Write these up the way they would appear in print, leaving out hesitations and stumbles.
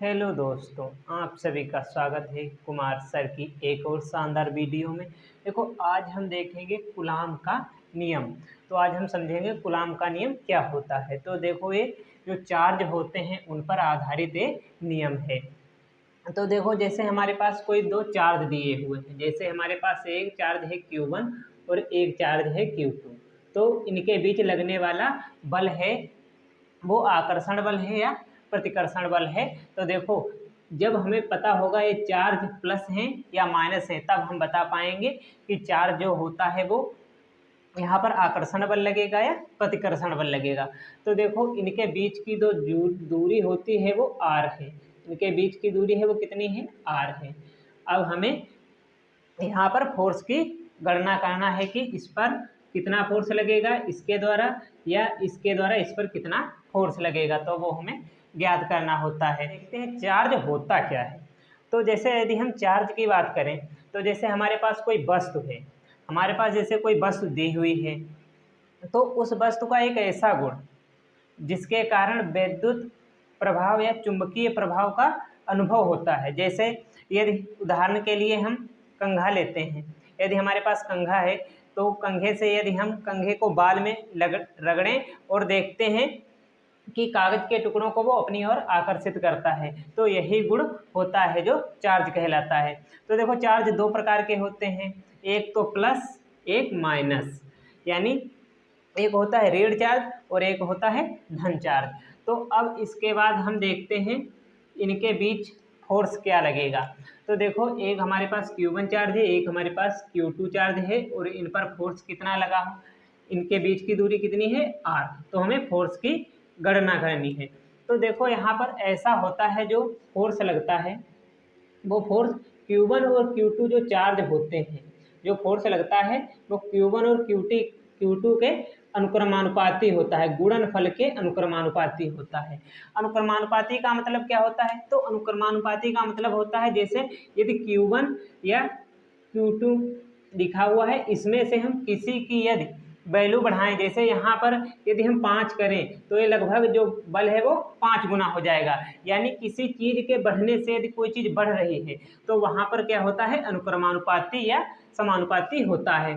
Hello दोस्तों, आप सभी का स्वागत है कुमार सर की एक और शानदार वीडियो में। देखो, आज हम देखेंगे कूलाम का नियम। तो आज हम समझेंगे कूलाम का नियम क्या होता है। तो देखो, ये जो चार्ज होते हैं उन पर आधारित ये नियम है। तो देखो, जैसे हमारे पास कोई दो चार्ज दिए हुए हैं, जैसे हमारे पास एक चार्ज है Q1 और एक चार्ज है Q2। तो इनके बीच लगने वाला बल है वो आकर्षण बल है या प्रतिकर्षण बल है। तो देखो, जब हमें पता होगा ये चार्ज प्लस है या माइनस है, तब हम बता पाएंगे कि चार्ज जो होता है वो यहाँ पर आकर्षण बल लगेगा या प्रतिकर्षण बल लगेगा। तो देखो, इनके बीच की जो दूरी होती है वो r है। इनके बीच की दूरी है वो कितनी है, r है। अब हमें यहाँ पर फोर्स की गणना करना है कि इस पर कितना फोर्स लगेगा इसके द्वारा, या इसके द्वारा इस पर कितना फोर्स लगेगा, तो वो हमें ज्ञात करना होता है। देखते हैं चार्ज होता क्या है। तो जैसे यदि हम चार्ज की बात करें, तो जैसे हमारे पास कोई वस्तु है, हमारे पास जैसे कोई वस्तु दी हुई है, तो उस वस्तु का एक ऐसा गुण जिसके कारण विद्युत प्रभाव या चुंबकीय प्रभाव का अनुभव होता है। जैसे यदि उदाहरण के लिए हम कंघा लेते हैं, यदि हमारे पास कंघा है तो कंघे से यदि हम कंघे को बाल में रगड़ें और देखते हैं कि कागज के टुकड़ों को वो अपनी ओर आकर्षित करता है, तो यही गुण होता है जो चार्ज कहलाता है। तो देखो, चार्ज दो प्रकार के होते हैं, एक तो प्लस, एक माइनस। यानी एक होता है ऋण चार्ज और एक होता है धन चार्ज। तो अब इसके बाद हम देखते हैं इनके बीच फोर्स क्या लगेगा। तो देखो, एक हमारे पास Q1 चार्ज है, एक हमारे पास Q2 चार्ज है, और इन पर फोर्स कितना लगा हो, इनके बीच की दूरी कितनी है, r। तो हमें फोर्स की गणना करनी है। तो देखो, यहाँ पर ऐसा होता है, जो फोर्स लगता है वो फोर्स Q1 और Q2 जो चार्ज होते हैं, जो फोर्स लगता है वो Q1 और Q2 के अनुक्रमानुपाती होता है, गुणनफल के अनुक्रमानुपाती होता है। अनुक्रमानुपाती का मतलब क्या होता है, तो अनुक्रमानुपाती का मतलब होता है जैसे यदि Q1 या Q2 लिखा हुआ है, इसमें से हम किसी की यदि वैल्यू बढ़ाएं, जैसे यहाँ पर यदि हम 5 करें तो ये लगभग जो बल है वो 5 गुना हो जाएगा। यानी किसी चीज के बढ़ने से यदि कोई चीज बढ़ रही है तो वहां पर क्या होता है, अनुक्रमानुपाती या समानुपाती होता है।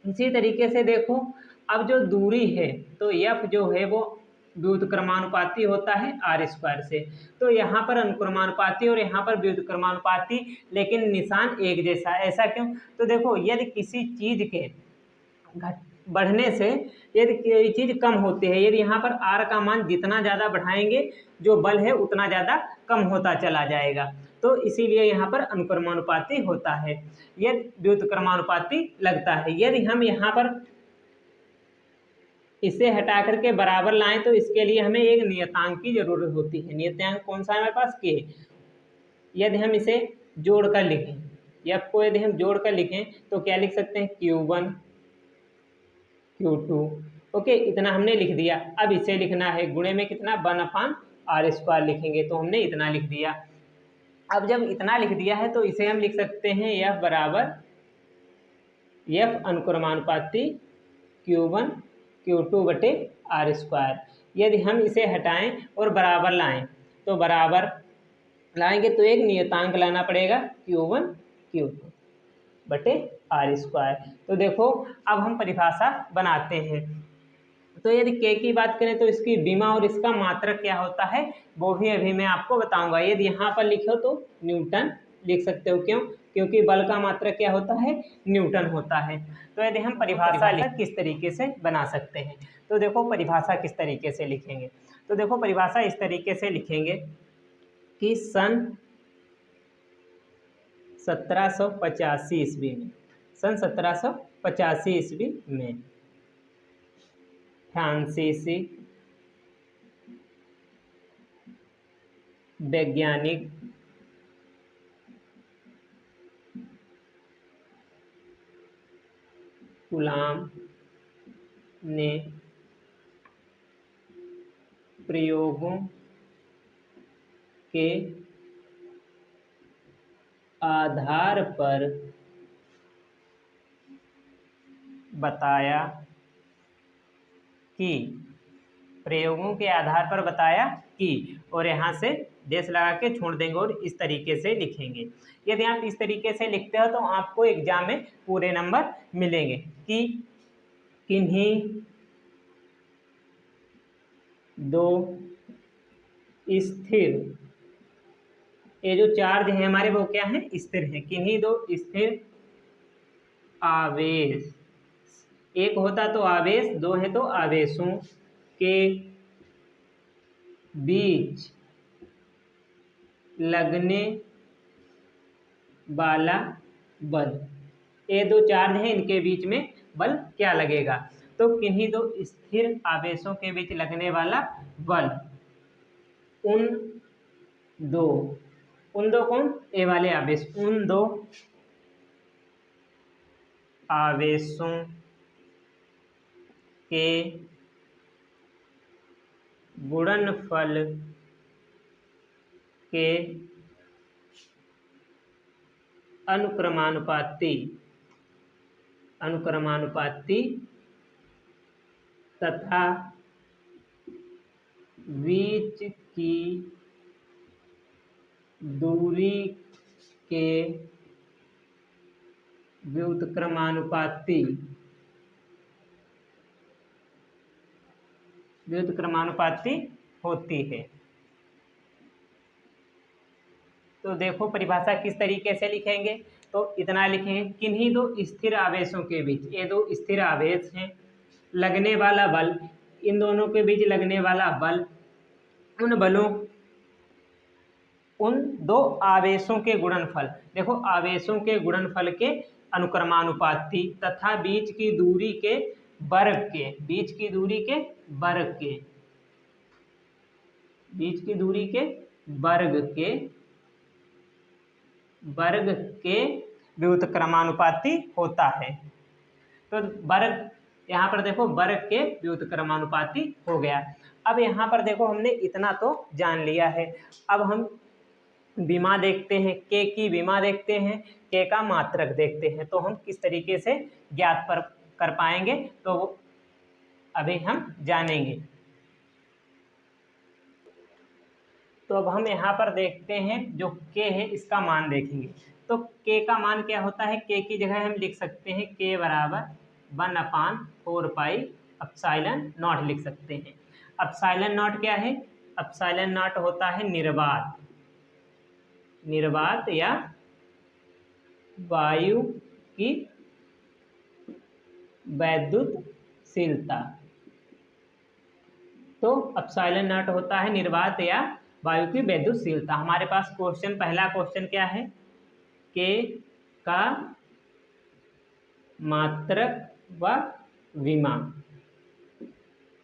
इसी तरीके से देखो, अब जो दूरी है तो F जो है वो व्युत्क्रमानुपाती होता है r² से। तो यहाँ पर अनुक्रमानुपाती और यहाँ पर व्युत्क्रमानुपाती, लेकिन निशान एक जैसा। ऐसा क्यों, तो देखो, यदि किसी चीज के बढ़ने से यदि कोई चीज कम होती है, यदि यहाँ पर r का मान जितना ज़्यादा बढ़ाएंगे जो बल है उतना ज़्यादा कम होता चला जाएगा। तो इसीलिए यहाँ पर अनुक्रमानुपाती होता है, यदि व्युत्क्रमानुपाती लगता है। यदि हम यहाँ पर इसे हटा करके बराबर लाएं तो इसके लिए हमें एक नियतांक की जरूरत होती है। नियतांक कौन सा है हमारे पास, के। यदि हम इसे जोड़कर लिखें, F को यदि हम जोड़कर लिखें तो क्या लिख सकते हैं, Q1 Q2। ओके, इतना हमने लिख दिया। अब इसे लिखना है गुणे में कितना, 1/r² लिखेंगे, तो हमने इतना लिख दिया। अब जब इतना लिख दिया है तो इसे हम लिख सकते हैं F बराबर F अनुक्रमानुपाती Q1 Q2 बटे r²। यदि हम इसे हटाएं और बराबर लाएं तो बराबर लाएंगे तो एक नियतांक लाना पड़ेगा, Q1 Q2 बटे r²। तो देखो, अब हम परिभाषा बनाते हैं। तो यदि के की बात करें तो इसकी विमा और इसका मात्रक क्या होता है वो भी अभी मैं आपको बताऊंगा। यदि यहाँ पर लिखो तो न्यूटन लिख सकते हो, क्यों, क्योंकि बल का मात्रक क्या होता है, न्यूटन होता है। तो यदि हम परिभाषा किस तरीके से बना सकते हैं, तो देखो परिभाषा किस तरीके से लिखेंगे। तो देखो, परिभाषा इस तरीके से लिखेंगे कि सन 1785 ईस्वी में, सन 1785 ईस्वी में फ्रांसीसी वैज्ञानिक कूलाम ने प्रयोगों के आधार पर बताया कि, प्रयोगों के आधार पर बताया की, और यहाँ से डेश लगा के छोड़ देंगे और इस तरीके से लिखेंगे। यदि आप इस तरीके से लिखते हो तो आपको एग्जाम में पूरे नंबर मिलेंगे कि किन्हीं दो स्थिर, ये जो चार्ज है हमारे वो क्या है, स्थिर है। किन्हीं दो स्थिर आवेश, एक होता तो आवेश, दो है तो आवेशों के बीच लगने वाला बल, ये दो चार्ज है इनके बीच में बल क्या लगेगा, तो किन्हीं दो स्थिर आवेशों के बीच लगने वाला बल उन दो, उन दो कौन, ए वाले आवेश, उन दो आवेशों के गुणनफल के अनुक्रमानुपाती तथा बीच की दूरी के व्युत्क्रमानुपाती होती है। तो देखो परिभाषा किस तरीके से लिखेंगे, तो इतना लिखेंगे, किन्हीं दो स्थिर आवेशों के बीच, ये दो स्थिर आवेश हैं, लगने वाला बल, इन दोनों के बीच लगने वाला बल, उन दो आवेशों के गुणनफल, देखो आवेशों के गुणनफल के अनुक्रमानुपाती तथा बीच की दूरी के वर्ग के, बीच की दूरी के वर्ग के व्युत्क्रमानुपाती होता है। तो वर्ग, यहाँ पर देखो वर्ग के व्युत्क्रमानुपाती हो गया। अब यहाँ पर देखो हमने इतना तो जान लिया है, अब हम विमा देखते हैं, के की विमा देखते हैं, के का मात्रक देखते हैं, तो हम किस तरीके से ज्ञात कर पाएंगे तो अभी हम जानेंगे। तो अब हम यहाँ पर देखते हैं जो के है इसका मान देखेंगे। तो के का मान क्या होता है, के की जगह हम लिख सकते हैं के बराबर 1/4 पाई एप्सिलॉन नॉट लिख सकते हैं। एप्सिलॉन नॉट क्या है, एप्सिलॉन नॉट होता है निर्वात या वायु की वैद्युतशीलता। तो एप्सिलॉन नॉट होता है निर्वात या वायु की वैद्युतशीलता। हमारे पास क्वेश्चन, पहला क्वेश्चन क्या है, के का मात्रक व विमा।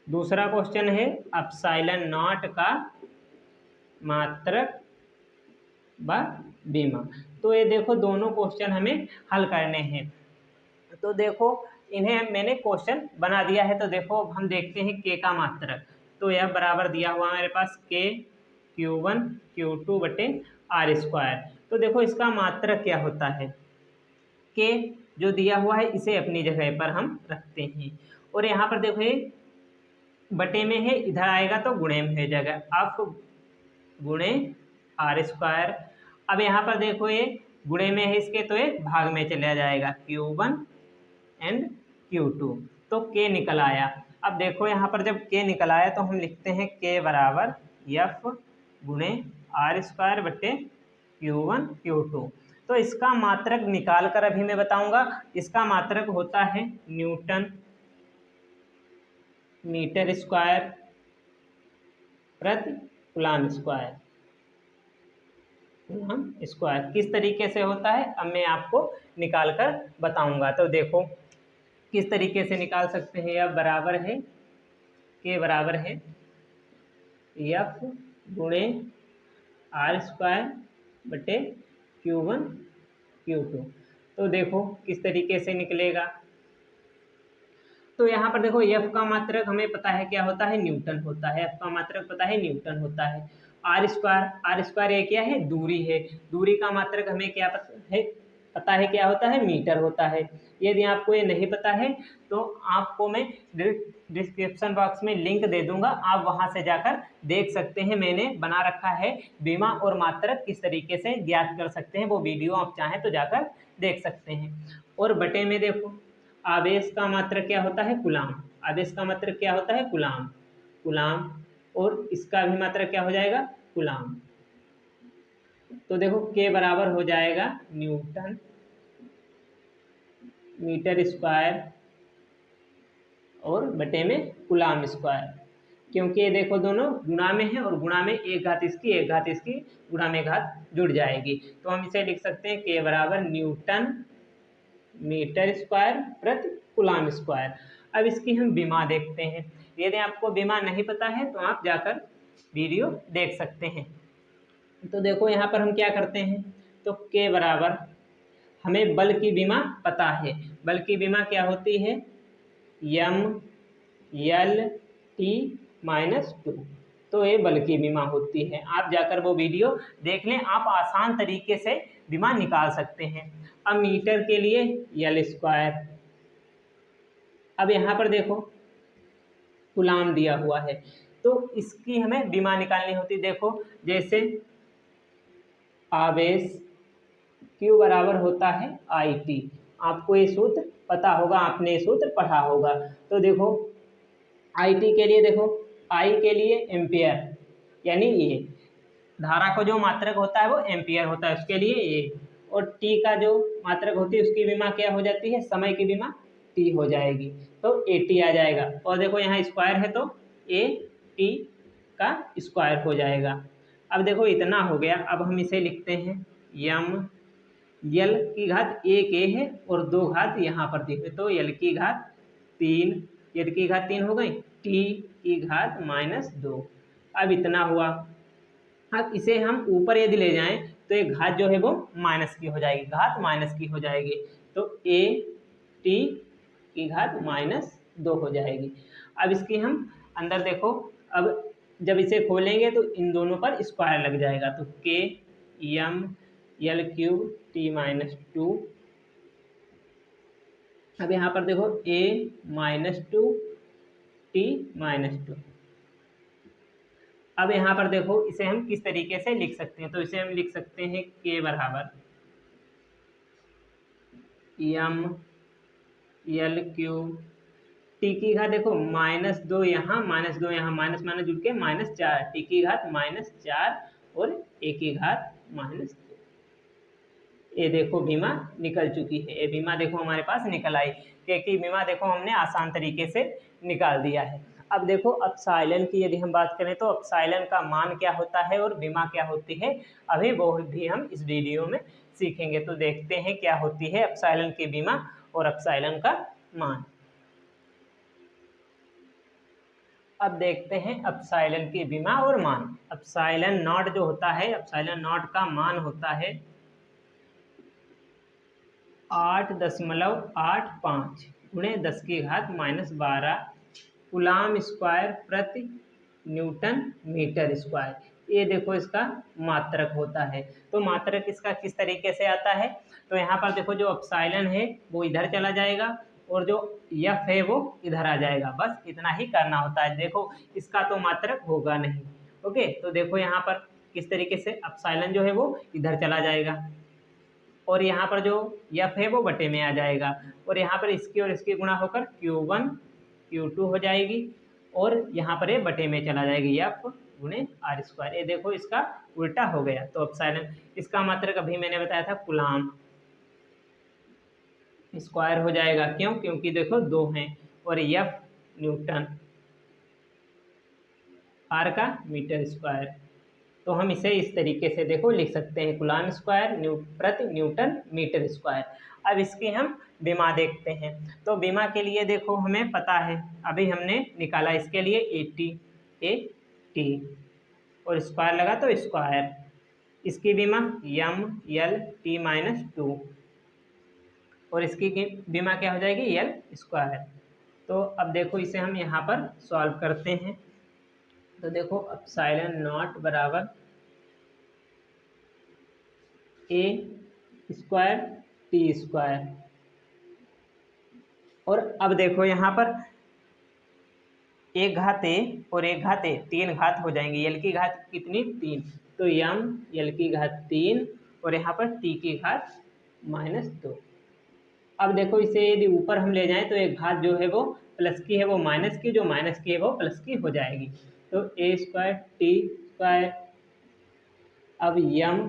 दूसरा क्वेश्चन है एप्सिलॉन नॉट का मात्रक व विमा। तो ये देखो दोनों क्वेश्चन हमें हल करने हैं। तो देखो इन्हें मैंने क्वेश्चन बना दिया है। तो देखो हम देखते हैं के का मात्रक, तो यह बराबर दिया हुआ मेरे पास के Q1 Q2 बटे R स्क्वायर। तो देखो इसका मात्रक क्या होता है, के जो दिया हुआ है इसे अपनी जगह पर हम रखते हैं, और यहाँ पर देखो ये बटे में है, इधर आएगा तो गुणे में हो जाएगा, अब गुणे R स्क्वायर। अब यहाँ पर देखो ये गुणे में है इसके, तो ये भाग में चला जाएगा, Q1 एंड Q2, तो के निकल आया। अब देखो यहाँ पर जब के निकल आया तो हम लिखते हैं के बराबर F गुणे R स्क्वायर बटे Q1 Q2। तो इसका मात्रक निकाल कर अभी मैं बताऊंगा। इसका मात्रक होता है न्यूटन मीटर स्क्वायर प्रति कूलम स्क्वायर। किस तरीके से होता है अब मैं आपको निकाल कर बताऊंगा। तो देखो किस तरीके से निकाल सकते हैं, अब बराबर है के बराबर है F गुणे R स्क्वायर बटे Q1 Q2। तो देखो किस तरीके से निकलेगा। तो यहाँ पर देखो F का मात्रक हमें पता है क्या होता है, न्यूटन होता है। F का मात्रक पता है न्यूटन होता है। R स्क्वायर ये क्या है, दूरी है। दूरी का मात्रक हमें क्या पता है, पता है क्या होता है, मीटर होता है। यदि आपको ये नहीं पता है तो आपको मैं डिस्क्रिप्शन बॉक्स में लिंक दे दूंगा, आप वहां से जाकर देख सकते हैं। मैंने बना रखा है बीमा और मात्रक किस तरीके से ज्ञात कर सकते हैं, वो वीडियो आप चाहें तो जाकर देख सकते हैं। और बटे में देखो, आवेश का मात्रक क्या होता है, कूलाम। आवेश का मात्रक क्या होता है, कूलाम। कूलाम और इसका भी मात्रक क्या हो जाएगा, कूलाम। तो देखो के बराबर हो जाएगा न्यूटन मीटर स्क्वायर और बटे में कूलाम स्क्वायर, क्योंकि ये देखो दोनों गुणा में है और गुणा में एक घात इसकी गुणा में घात जुड़ जाएगी। तो हम इसे लिख सकते हैं के बराबर न्यूटन मीटर स्क्वायर प्रति कूलाम स्क्वायर। अब इसकी हम विमा देखते हैं। यदि आपको विमा नहीं पता है तो आप जाकर वीडियो देख सकते हैं। तो देखो यहाँ पर हम क्या करते हैं, तो के बराबर हमें बल की विमा पता है। बल की विमा क्या होती है, यम यल टी -2। तो ये बल की विमा होती है। आप जाकर वो वीडियो देख लें, आप आसान तरीके से विमा निकाल सकते हैं। अब मीटर के लिए यल स्क्वायर। अब यहाँ पर देखो कूलाम दिया हुआ है, तो इसकी हमें विमा निकालनी होती। देखो जैसे आवेश Q बराबर होता है IT, आपको ये सूत्र पता होगा, आपने ये सूत्र पढ़ा होगा। तो देखो IT के लिए, देखो I के लिए एम्पियर, यानी ये धारा को जो मात्रक होता है वो एम्पियर होता है, उसके लिए ये। और T का जो मात्रक होती है उसकी विमा क्या हो जाती है, समय की विमा T हो जाएगी, तो AT आ जाएगा। और देखो यहाँ स्क्वायर है तो AT का स्क्वायर हो जाएगा। अब देखो इतना हो गया। अब हम इसे लिखते हैं यम यल की घात एक ए है और दो घात यहाँ पर दी है, तो यल की घात 3, यल की घात 3 हो गई, टी की घात -2। अब इतना हुआ। अब इसे हम ऊपर यदि ले जाएं तो एक घात जो है वो माइनस की हो जाएगी, घात माइनस की हो जाएगी, तो ए टी की घात -2 हो जाएगी। अब इसकी हम अंदर देखो, अब जब इसे खोलेंगे तो इन दोनों पर स्क्वायर लग जाएगा, तो के यम यल क्यूब टी -2। अब यहाँ पर देखो a -2 t -2। अब यहाँ पर देखो इसे हम किस तरीके से लिख सकते हैं, तो इसे हम लिख सकते हैं k बराबर यम यल क्यूब टी की घात, देखो -2 यहाँ -2 यहाँ, माइनस माइनस जुड़ के -4, टी की घात -4 और a की घात -2। ये देखो बीमा निकल चुकी है, ये बीमा देखो हमारे पास निकल आई, क्योंकि बीमा देखो हमने आसान तरीके से निकाल दिया है। अब देखो एप्सिलॉन की यदि हम बात करें तो एप्सिलॉन का मान क्या होता है और बीमा क्या होती है, अभी वो भी हम इस वीडियो में सीखेंगे। तो देखते हैं क्या होती है एप्सिलॉन की बीमा और एप्सिलॉन का मान। अब देखते हैं एप्सिलॉन की बीमा और मान। एप्सिलॉन नॉट जो होता है, एप्सिलॉन नॉट का मान होता है 8.85 गुणे 10 की घात -12 कूलाम स्क्वायर प्रति न्यूटन मीटर स्क्वायर। ये देखो इसका मात्रक होता है। तो मात्रक इसका किस तरीके से आता है, तो यहाँ पर देखो जो एप्सिलॉन है वो इधर चला जाएगा और जो एफ है वो इधर आ जाएगा, बस इतना ही करना होता है। देखो इसका तो मात्रक होगा नहीं। ओके, तो देखो यहाँ पर किस तरीके से एप्सिलॉन जो है वो इधर चला जाएगा और यहाँ पर जो एफ है वो बटे में आ जाएगा, और यहाँ पर इसकी और इसकी गुणा होकर Q1 Q2 हो जाएगी, और यहाँ पर ये बटे में चला जाएगी एफ गुणे आर स्क्वायर। ये देखो इसका उल्टा हो गया। तो एप्सिलॉन इसका मात्रक अभी मैंने बताया था कूलाम स्क्वायर हो जाएगा, क्यों, क्योंकि देखो 2 हैं, और एफ न्यूटन, आर का मीटर स्क्वायर। तो हम इसे इस तरीके से देखो लिख सकते हैं कूलाम स्क्वायर प्रति न्यूटन मीटर स्क्वायर। अब इसकी हम बीमा देखते हैं। तो बीमा के लिए देखो हमें पता है, अभी हमने निकाला इसके लिए ए टी और स्क्वायर लगा तो स्क्वायर, इसकी बीमा यम यल टी -2 और इसकी बीमा क्या हो जाएगी, यल स्क्वायर। तो अब देखो इसे हम यहाँ पर सॉल्व करते हैं। तो देखो एप्सिलॉन नॉट बराबर ए स्क्वायर टी स्क्वायर। और अब देखो यहाँ पर एक घात ए और एक घात ए, तीन घात हो जाएंगे। यल की घात कितनी? 3, तो यम यल की घात 3 और यहाँ पर टी की घात -2। अब देखो इसे यदि ऊपर हम ले जाएं तो एक घात जो है वो प्लस की है वो माइनस की, जो माइनस की है वो प्लस की हो जाएगी। तो ए स्क्वायर टी स्क्वायर, अब यम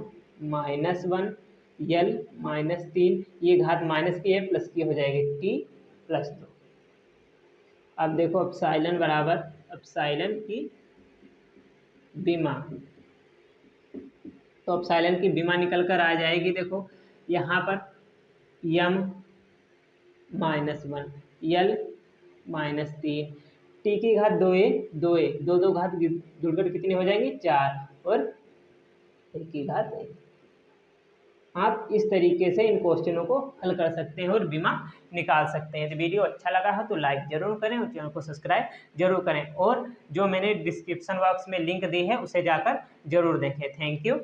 -1 यल -3, ये घात माइनस की है प्लस की हो जाएगी टी +2। अब देखो एप्सिलॉन बराबर एप्सिलॉन की बीमा, तो एप्सिलॉन की बीमा निकल कर आ जाएगी। देखो यहाँ पर यम -1 यल -3, टी की घात 2a 2a, दो घात जुड़कर कितनी हो जाएंगी? 4 और ए की घात 1। आप इस तरीके से इन क्वेश्चनों को हल कर सकते हैं और बीमा निकाल सकते हैं। तो वीडियो अच्छा लगा हो तो लाइक जरूर करें और चैनल को सब्सक्राइब जरूर करें, और जो मैंने डिस्क्रिप्शन बॉक्स में लिंक दी है उसे जाकर जरूर देखें। Thank you.